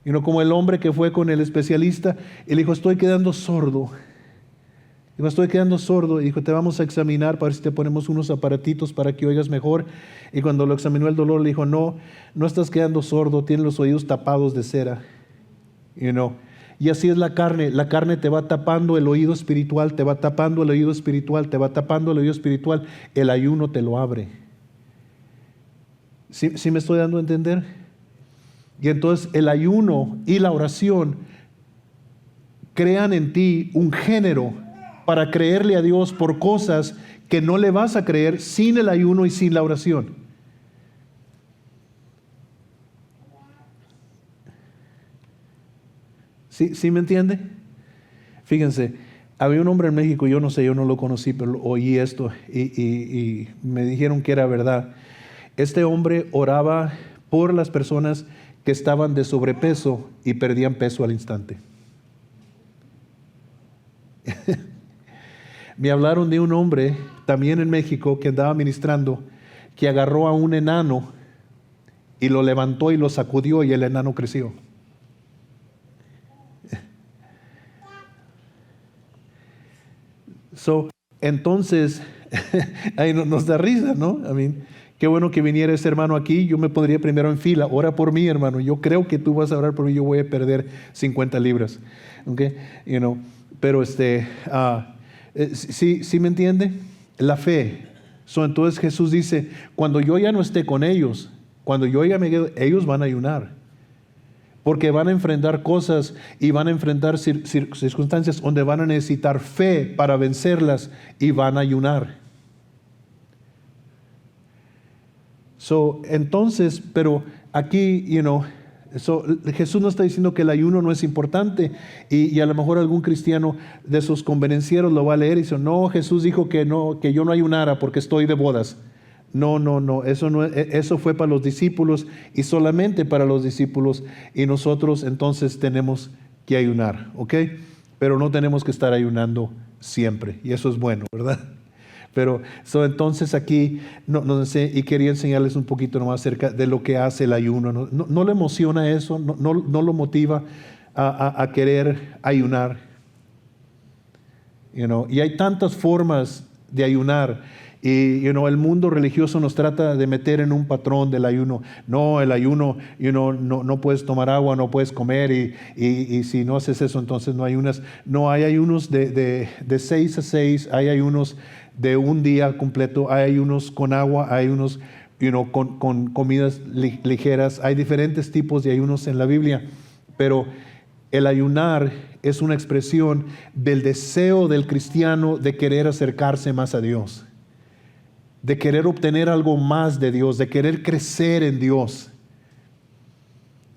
Speaker 1: Y no como el hombre que fue con el especialista y le dijo, estoy quedando sordo. Y me estoy quedando sordo. Y dijo, te vamos a examinar para ver si te ponemos unos aparatitos para que oigas mejor. Y cuando lo examinó el dolor, le dijo, no estás quedando sordo, tienes los oídos tapados de cera. Y así es la carne te va tapando el oído espiritual, te va tapando el oído espiritual, te va tapando el oído espiritual. El ayuno te lo abre. ¿Sí me estoy dando a entender? Y entonces el ayuno y la oración crean en ti un género para creerle a Dios por cosas que no le vas a creer sin el ayuno y sin la oración. ¿Sí me entiende? Fíjense, había un hombre en México, yo no lo conocí, pero oí esto y me dijeron que era verdad. Este hombre oraba por las personas que estaban de sobrepeso y perdían peso al instante. Me hablaron de un hombre también en México que andaba ministrando, que agarró a un enano y lo levantó y lo sacudió y el enano creció. Entonces, ahí nos da risa, ¿no? Qué bueno que viniera ese hermano aquí. Yo me pondría primero en fila. Ora por mí, hermano. Yo creo que tú vas a orar por mí. Yo voy a perder 50 libras. ¿Okay? Pero ¿sí me entiende? La fe. Entonces Jesús dice, cuando yo ya no esté con ellos, cuando yo ya me quedo, ellos van a ayunar. porque van a enfrentar cosas y van a enfrentar circunstancias donde van a necesitar fe para vencerlas y van a ayunar. Entonces, pero aquí, Jesús no está diciendo que el ayuno no es importante y a lo mejor algún cristiano de esos convenencieros lo va a leer y dice, no, Jesús dijo que no, que yo no ayunara porque estoy de bodas. No, eso fue para los discípulos y solamente para los discípulos, y nosotros entonces tenemos que ayunar, ¿ok? Pero no tenemos que estar ayunando siempre, y eso es bueno, ¿verdad? Pero entonces aquí y quería enseñarles un poquito nomás acerca de lo que hace el ayuno. No le emociona eso, no lo motiva a querer ayunar. Y hay tantas formas de ayunar. Y el mundo religioso nos trata de meter en un patrón del ayuno. No, el ayuno, no puedes tomar agua, no puedes comer, y si no haces eso, entonces no ayunas. No, hay ayunos de 6 a 6, hay ayunos de un día completo, hay ayunos con agua, hay ayunos con comidas ligeras, hay diferentes tipos de ayunos en la Biblia, pero el ayunar es una expresión del deseo del cristiano de querer acercarse más a Dios, de querer obtener algo más de Dios, de querer crecer en Dios.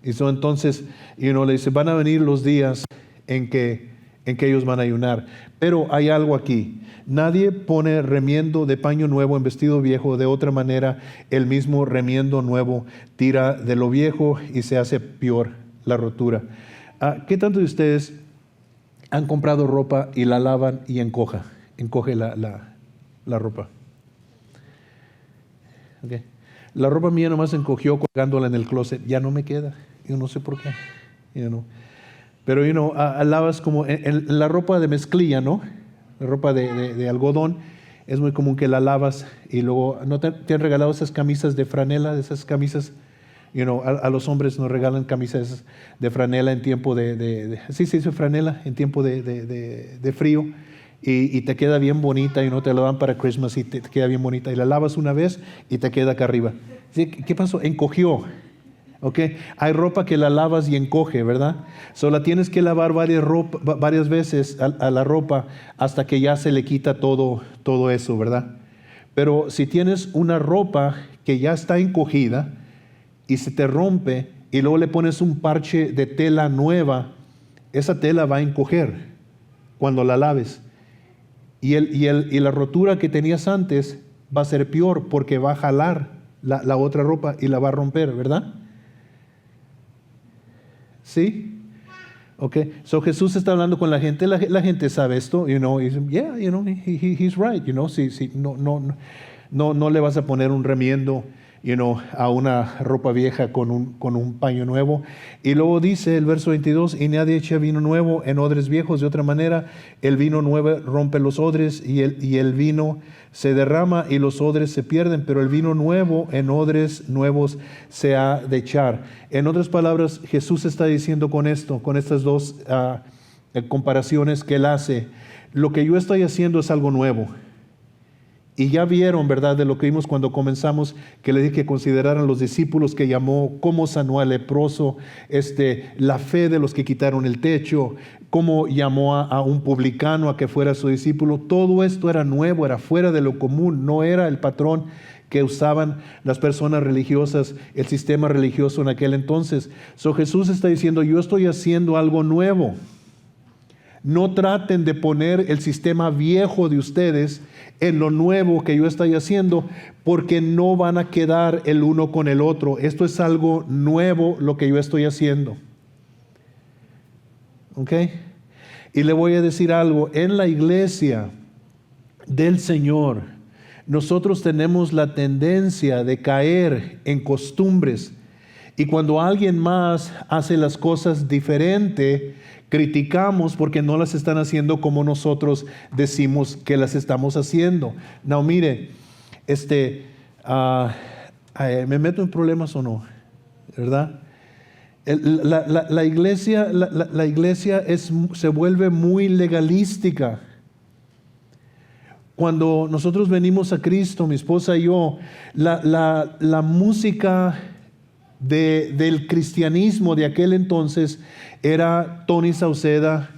Speaker 1: Y entonces, le dice, van a venir los días en que ellos van a ayunar. Pero hay algo aquí. Nadie pone remiendo de paño nuevo en vestido viejo. De otra manera, el mismo remiendo nuevo tira de lo viejo y se hace peor la rotura. ¿Qué tanto de ustedes han comprado ropa y la lavan y encoge la ropa? Okay. La ropa mía nomás encogió colgándola en el closet. Ya no me queda. Yo no sé por qué. Pero, lavas como en la ropa de mezclilla, ¿no? La ropa de algodón. Es muy común que la lavas y luego, ¿no te han regalado esas camisas de franela? De esas camisas, a los hombres nos regalan camisas de franela en tiempo sí, se dice franela, en tiempo de frío. Y te queda bien bonita, te la dan para Christmas y te queda bien bonita. Y la lavas una vez y te queda acá arriba. ¿Qué pasó? Encogió. ¿Okay? Hay ropa que la lavas y encoge, ¿verdad? La tienes que lavar varias veces a la ropa hasta que ya se le quita todo eso, ¿verdad? Pero si tienes una ropa que ya está encogida y se te rompe y luego le pones un parche de tela nueva, esa tela va a encoger cuando la laves. Y la rotura que tenías antes va a ser peor porque va a jalar la otra ropa y la va a romper, ¿verdad? ¿Sí? Ok. Jesús está hablando con la gente. La gente sabe esto, y dice, yeah, he's right, sí, no le vas a poner un remiendo, a una ropa vieja con un paño nuevo. Y luego dice el verso 22, y nadie echa vino nuevo en odres viejos. De otra manera, el vino nuevo rompe los odres y el vino se derrama y los odres se pierden, pero el vino nuevo en odres nuevos se ha de echar. En otras palabras, Jesús está diciendo con estas dos comparaciones que él hace, lo que yo estoy haciendo es algo nuevo. Y ya vieron, ¿verdad?, de lo que vimos cuando comenzamos, que le dije que consideraran los discípulos que llamó, cómo sanó al leproso, la fe de los que quitaron el techo, cómo llamó a un publicano a que fuera su discípulo. Todo esto era nuevo, era fuera de lo común, no era el patrón que usaban las personas religiosas, el sistema religioso en aquel entonces. Jesús está diciendo, yo estoy haciendo algo nuevo. No traten de poner el sistema viejo de ustedes en lo nuevo que yo estoy haciendo, porque no van a quedar el uno con el otro. Esto es algo nuevo lo que yo estoy haciendo. ¿Ok? Y le voy a decir algo. En la iglesia del Señor, nosotros tenemos la tendencia de caer en costumbres. Y cuando alguien más hace las cosas diferente, criticamos porque no las están haciendo como nosotros decimos que las estamos haciendo. No, mire, ¿me meto en problemas o no? ¿Verdad? La iglesia se vuelve muy legalística. Cuando nosotros venimos a Cristo, mi esposa y yo, la música del cristianismo de aquel entonces era Tony Sauceda.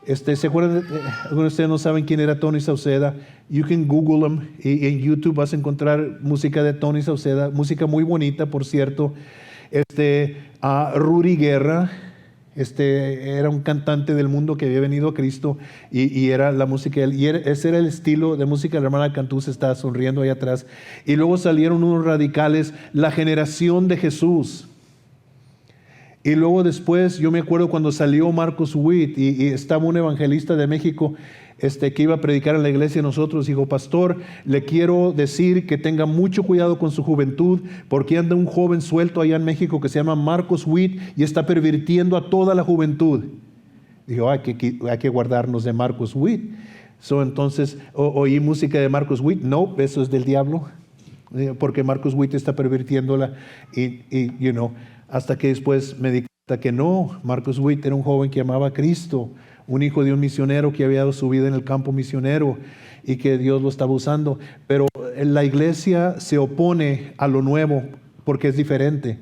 Speaker 1: ¿Se acuerdan? Algunos de ustedes no saben quién era Tony Sauceda. You can Google him y en YouTube vas a encontrar música de Tony Sauceda, música muy bonita, por cierto. Rudy Guerra, era un cantante del mundo que había venido a Cristo y era la música, ese era el estilo de música. La hermana Cantú se está sonriendo ahí atrás. Y luego salieron unos radicales, la generación de Jesús. Y luego después, yo me acuerdo cuando salió Marcos Witt y estaba un evangelista de México que iba a predicar en la iglesia de nosotros. Dijo: pastor, le quiero decir que tenga mucho cuidado con su juventud, porque anda un joven suelto allá en México que se llama Marcos Witt y está pervirtiendo a toda la juventud. Dijo: hay que guardarnos de Marcos Witt. Entonces, oí música de Marcos Witt. No, eso es del diablo, porque Marcos Witt está pervirtiéndola hasta que después me di cuenta que no. Marcos Witt era un joven que amaba a Cristo, un hijo de un misionero que había dado su vida en el campo misionero y que Dios lo estaba usando. Pero la iglesia se opone a lo nuevo porque es diferente.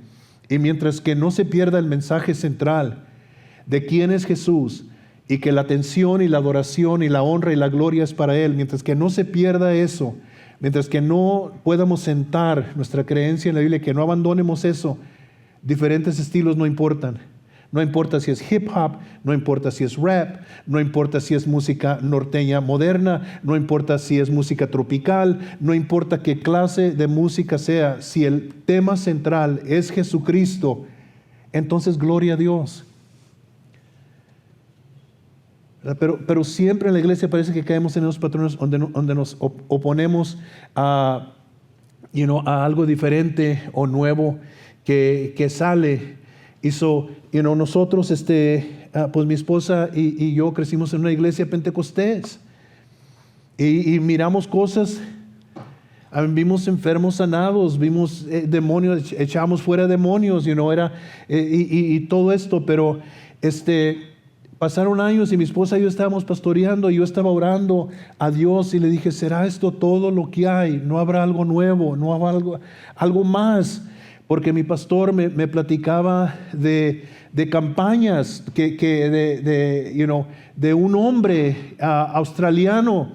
Speaker 1: Y mientras que no se pierda el mensaje central de quién es Jesús y que la atención y la adoración y la honra y la gloria es para Él, mientras que no se pierda eso, mientras que no podamos sentar nuestra creencia en la Biblia, que no abandonemos eso, diferentes estilos no importan. No importa si es hip hop, no importa si es rap, no importa si es música norteña moderna, no importa si es música tropical, no importa qué clase de música sea. Si el tema central es Jesucristo, entonces gloria a Dios. Pero siempre en la iglesia parece que caemos en esos patrones donde nos oponemos a algo diferente o nuevo que sale. Nosotros, pues mi esposa y yo crecimos en una iglesia pentecostés y miramos cosas. Vimos enfermos sanados, vimos demonios, echábamos fuera demonios, y todo esto. Pero pasaron años y mi esposa y yo estábamos pastoreando y yo estaba orando a Dios y le dije: ¿será esto todo lo que hay? ¿No habrá algo nuevo? ¿No habrá algo más? Porque mi pastor me platicaba de campañas de un hombre australiano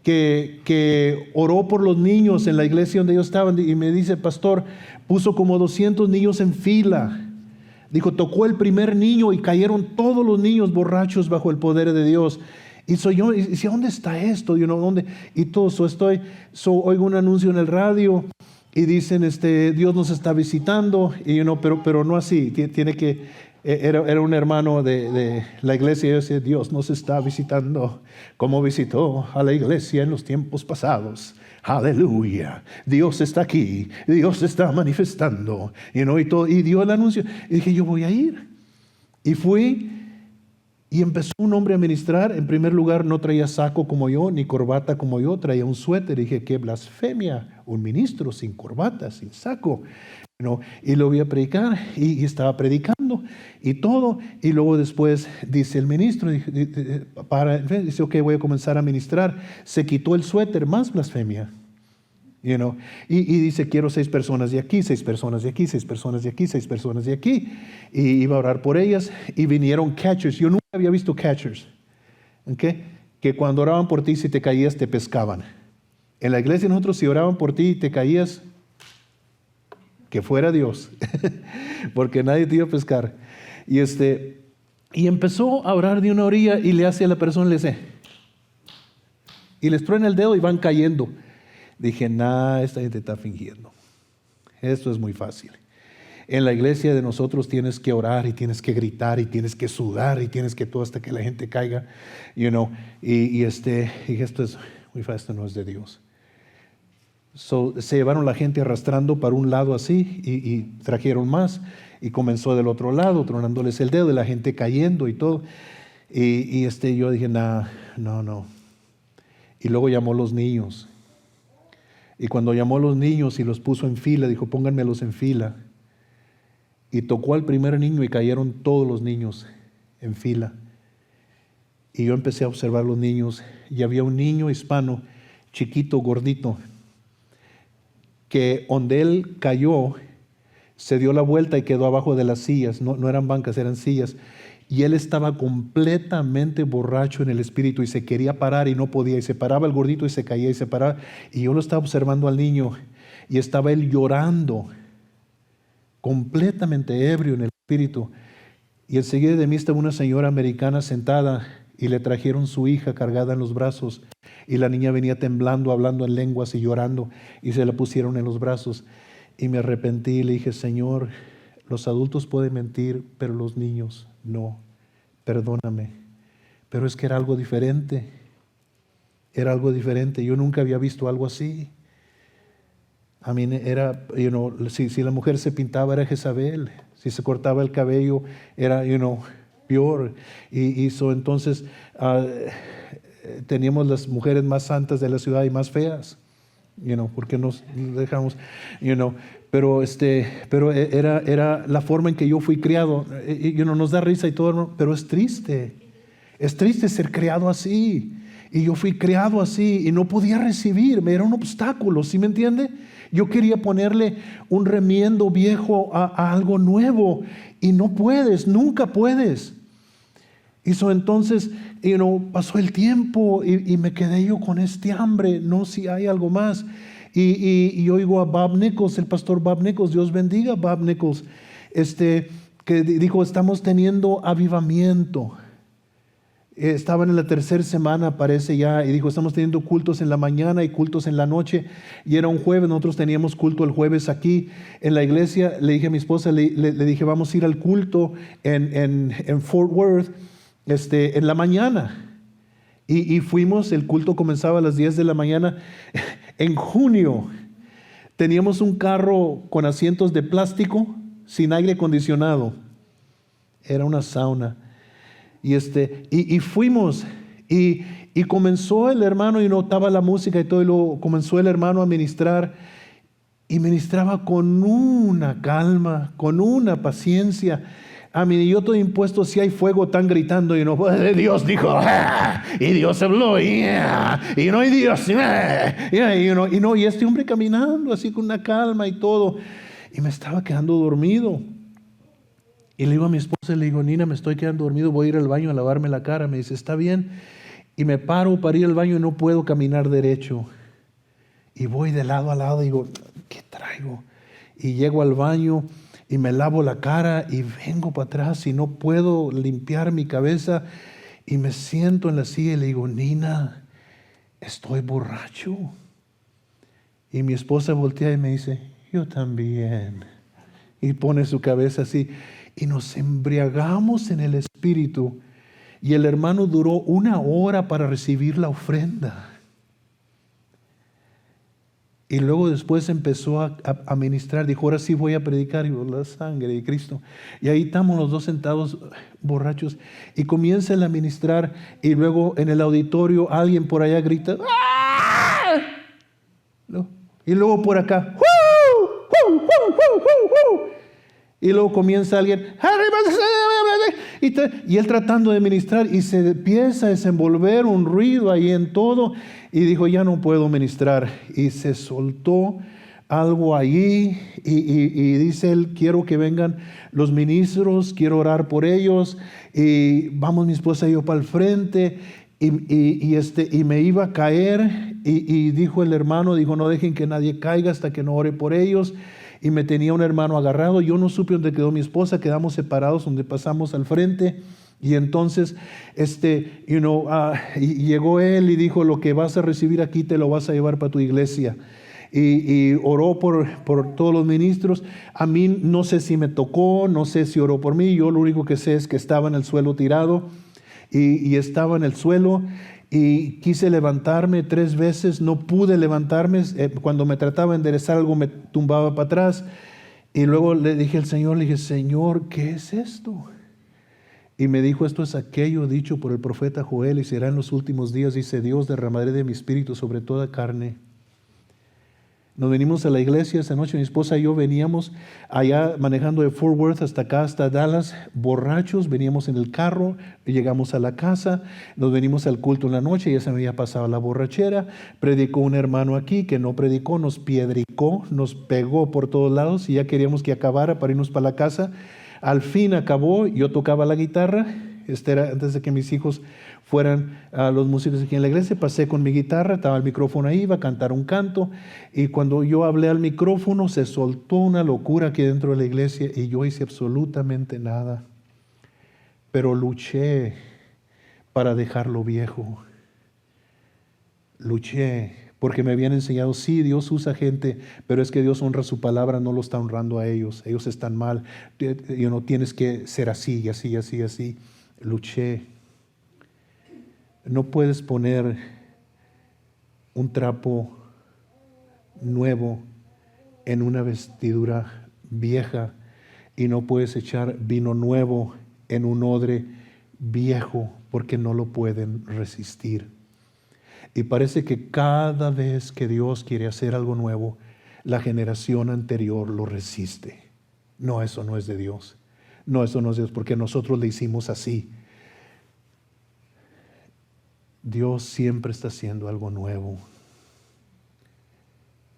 Speaker 1: que oró por los niños en la iglesia donde ellos estaban. Y me dice: pastor, puso como 200 niños en fila. Dijo: tocó el primer niño y cayeron todos los niños borrachos bajo el poder de Dios. Y yo decía: ¿dónde está esto? ¿Dónde? Y todo eso, oigo un anuncio en el radio y dicen: Dios nos está visitando. Y pero no así. Tiene que, era un hermano de la iglesia y yo decía: Dios nos está visitando como visitó a la iglesia en los tiempos pasados. Aleluya, Dios está aquí, Dios está manifestando, y dio el anuncio. Y dije: yo voy a ir. Y fui, y empezó un hombre a ministrar. En primer lugar, no traía saco como yo, ni corbata como yo, traía un suéter. Y dije: qué blasfemia, un ministro sin corbata, sin saco. Y lo voy a predicar, y estaba predicando y todo. Y luego después dice el ministro, dice: ok, voy a comenzar a ministrar. Se quitó el suéter, más blasfemia. Y dice: quiero 6 personas de aquí, 6 personas de aquí, 6 personas de aquí, 6 personas de aquí. Y iba a orar por ellas, y vinieron catchers. Yo nunca había visto catchers, ¿okay? Que cuando oraban por ti, si te caías, te pescaban. En la iglesia nosotros, si oraban por ti y te caías, que fuera Dios, porque nadie te iba a pescar. Y empezó a orar de una orilla y le hace a la persona, le dice, y les truena el dedo y van cayendo. Dije: esta gente está fingiendo. Esto es muy fácil. En la iglesia de nosotros tienes que orar y tienes que gritar y tienes que sudar y tienes que todo hasta que la gente caiga, y esto es muy fácil, esto no es de Dios. Se llevaron la gente arrastrando para un lado así y trajeron más, y comenzó del otro lado tronándoles el dedo y la gente cayendo y todo. Y yo dije: no. Y luego llamó a los niños. Y cuando llamó a los niños y los puso en fila, dijo: pónganmelos en fila. Y tocó al primer niño y cayeron todos los niños en fila. Y yo empecé a observar los niños, y había un niño hispano, chiquito, gordito, que donde él cayó, se dio la vuelta y quedó abajo de las sillas. No, no eran bancas, eran sillas. Y él estaba completamente borracho en el espíritu y se quería parar y no podía. Y se paraba el gordito y se caía y se paraba. Y yo lo estaba observando al niño y estaba él llorando, completamente ebrio en el espíritu. Y enseguida de mí estaba una señora americana sentada y le trajeron su hija cargada en los brazos. Y la niña venía temblando, hablando en lenguas y llorando. Y se la pusieron en los brazos. Y me arrepentí y le dije, Señor, los adultos pueden mentir, pero los niños no. Perdóname. Pero es que era algo diferente. Era algo diferente. Yo nunca había visto algo así. A mí era, si la mujer se pintaba era Jezabel. Si se cortaba el cabello era, peor. Entonces teníamos las mujeres más santas de la ciudad y más feas. Porque nos dejamos, pero era la forma en que yo fui criado. Nos da risa y todo, pero es triste ser criado así. Y yo fui criado así y no podía recibirme, era un obstáculo, ¿sí me entiende? Yo quería ponerle un remiendo viejo a algo nuevo y no puedes, nunca puedes. Entonces, pasó el tiempo y me quedé yo con este hambre, no si hay algo más. Y oigo a Bob Nichols, el pastor Bob Nichols, Dios bendiga a Bob Nichols, que dijo, estamos teniendo avivamiento. Estaban en la tercera semana, parece ya, y dijo, estamos teniendo cultos en la mañana y cultos en la noche. Y era un jueves, nosotros teníamos culto el jueves aquí en la iglesia. Le dije a mi esposa, le dije, vamos a ir al culto en Fort Worth en la mañana. Y fuimos, el culto comenzaba a las 10 de la mañana. En junio teníamos un carro con asientos de plástico, sin aire acondicionado. Era una sauna. Y fuimos y comenzó el hermano y notaba la música y todo, y luego comenzó el hermano a ministrar y ministraba con una calma, con una paciencia. A mí, yo estoy impuesto, si hay fuego, están gritando y Dios dijo, y Dios habló, y Dios, y este hombre caminando así con una calma y todo, y me estaba quedando dormido. Y le digo a mi esposa, le digo, Nina, me estoy quedando dormido, voy a ir al baño a lavarme la cara. Me dice, está bien. Y me paro para ir al baño y no puedo caminar derecho. Y voy de lado a lado y digo, ¿qué traigo? Y llego al baño y me lavo la cara y vengo para atrás y no puedo limpiar mi cabeza. Y me siento en la silla y le digo, Nina, estoy borracho. Y mi esposa voltea y me dice, yo también. Y pone su cabeza así. Y nos embriagamos en el espíritu. Y el hermano duró 1 hora para recibir la ofrenda. Y luego después empezó a ministrar. Dijo, ahora sí voy a predicar la sangre de Cristo. Y ahí estamos los dos sentados borrachos. Y comienza a ministrar. Y luego en el auditorio alguien por allá grita, ¡ah! Y luego por acá, y luego comienza alguien, y él tratando de ministrar, y se empieza a desenvolver un ruido ahí en todo, y dijo, ya no puedo ministrar, y se soltó algo allí, y dice él, quiero que vengan los ministros, quiero orar por ellos, y vamos mi esposa y yo para el frente, y me iba a caer, y dijo el hermano, dijo, no dejen que nadie caiga hasta que no ore por ellos. Y me tenía un hermano agarrado. Yo no supe dónde quedó mi esposa. Quedamos separados donde pasamos al frente. Y entonces, llegó él y dijo, lo que vas a recibir aquí te lo vas a llevar para tu iglesia. Y oró por todos los ministros. A mí no sé si me tocó, no sé si oró por mí. Yo lo único que sé es que estaba en el suelo tirado. Y estaba en el suelo. Y quise levantarme 3 veces, no pude levantarme. Cuando me trataba de enderezar algo me tumbaba para atrás. Y luego le dije al Señor, le dije, Señor, ¿qué es esto? Y me dijo, esto es aquello dicho por el profeta Joel, y será en los últimos días, dice Dios, derramaré de mi espíritu sobre toda carne. Nos venimos a la iglesia esa noche, mi esposa y yo veníamos allá manejando de Fort Worth hasta acá, hasta Dallas, borrachos, veníamos en el carro, llegamos a la casa, nos venimos al culto en la noche, ya se me había pasado la borrachera, predicó un hermano aquí que no predicó, nos piedricó, nos pegó por todos lados y ya queríamos que acabara para irnos para la casa. Al fin acabó, yo tocaba la guitarra, era antes de que mis hijos fueran los músicos aquí en la iglesia, pasé con mi guitarra, estaba el micrófono ahí, iba a cantar un canto, y cuando yo hablé al micrófono se soltó una locura aquí dentro de la iglesia y yo hice absolutamente nada, pero luché para dejarlo viejo, luché porque me habían enseñado, sí, Dios usa gente, pero es que Dios honra su palabra, no lo está honrando a ellos están mal, no tienes que ser así, y así, así, así. Luché. No puedes poner un trapo nuevo en una vestidura vieja y no puedes echar vino nuevo en un odre viejo porque no lo pueden resistir. Y parece que cada vez que Dios quiere hacer algo nuevo, la generación anterior lo resiste. No, eso no es de Dios. No, eso no es de Dios porque nosotros le hicimos así. Dios siempre está haciendo algo nuevo.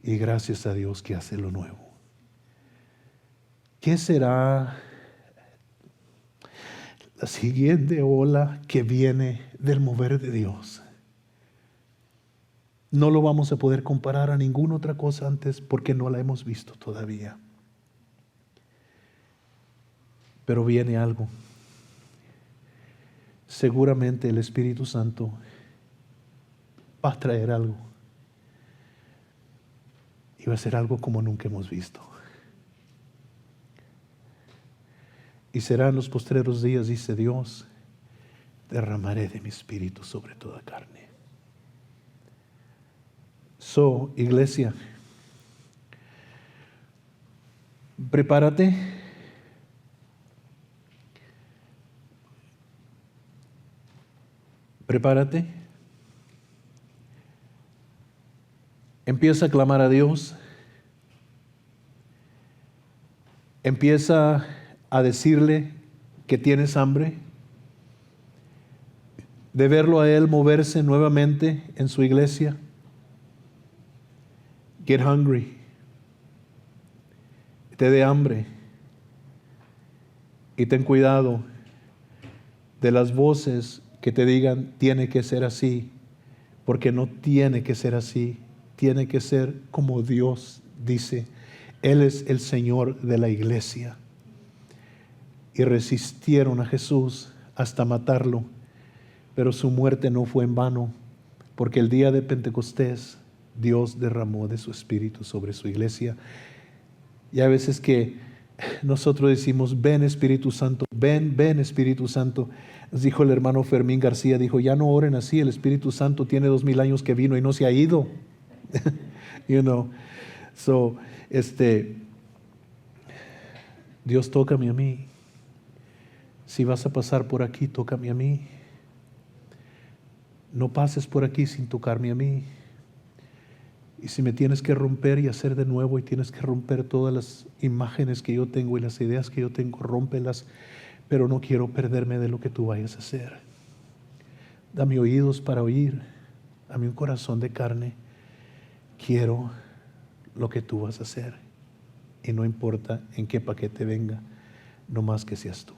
Speaker 1: Y gracias a Dios que hace lo nuevo. ¿Qué será la siguiente ola que viene del mover de Dios? No lo vamos a poder comparar a ninguna otra cosa antes porque no la hemos visto todavía. Pero viene algo. Seguramente el Espíritu Santo va a traer algo. Y va a ser algo como nunca hemos visto. Y serán los postreros días, dice Dios, derramaré de mi espíritu sobre toda carne. Iglesia, prepárate. Prepárate. Empieza a clamar a Dios. Empieza a decirle que tienes hambre, de verlo a Él moverse nuevamente en su iglesia. Get hungry. Te dé hambre. Y ten cuidado de las voces que te digan, tiene que ser así, porque no tiene que ser así, tiene que ser como Dios dice. Él es el Señor de la iglesia. Y resistieron a Jesús hasta matarlo, pero su muerte no fue en vano, porque el día de Pentecostés Dios derramó de su Espíritu sobre su iglesia. Y a veces que nosotros decimos, ven Espíritu Santo, ven Espíritu Santo. Nos dijo el hermano Fermín García, dijo, ya no oren así, el Espíritu Santo tiene 2000 años que vino y no se ha ido. Dios, tócame a mí. Si vas a pasar por aquí, tócame a mí. No pases por aquí sin tocarme a mí. Y si me tienes que romper y hacer de nuevo y tienes que romper todas las imágenes que yo tengo y las ideas que yo tengo, rómpelas, pero no quiero perderme de lo que tú vayas a hacer. Dame oídos para oír, dame un corazón de carne. Quiero lo que tú vas a hacer y no importa en qué paquete venga, no más que seas tú.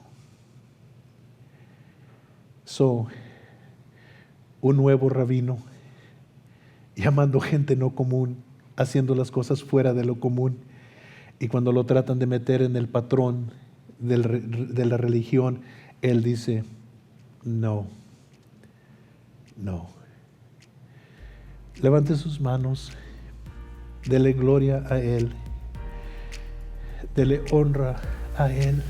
Speaker 1: Un nuevo rabino, llamando gente no común, haciendo las cosas fuera de lo común. Y cuando lo tratan de meter en el patrón de la religión, él dice, no. Levante sus manos, dele gloria a Él, dele honra a Él.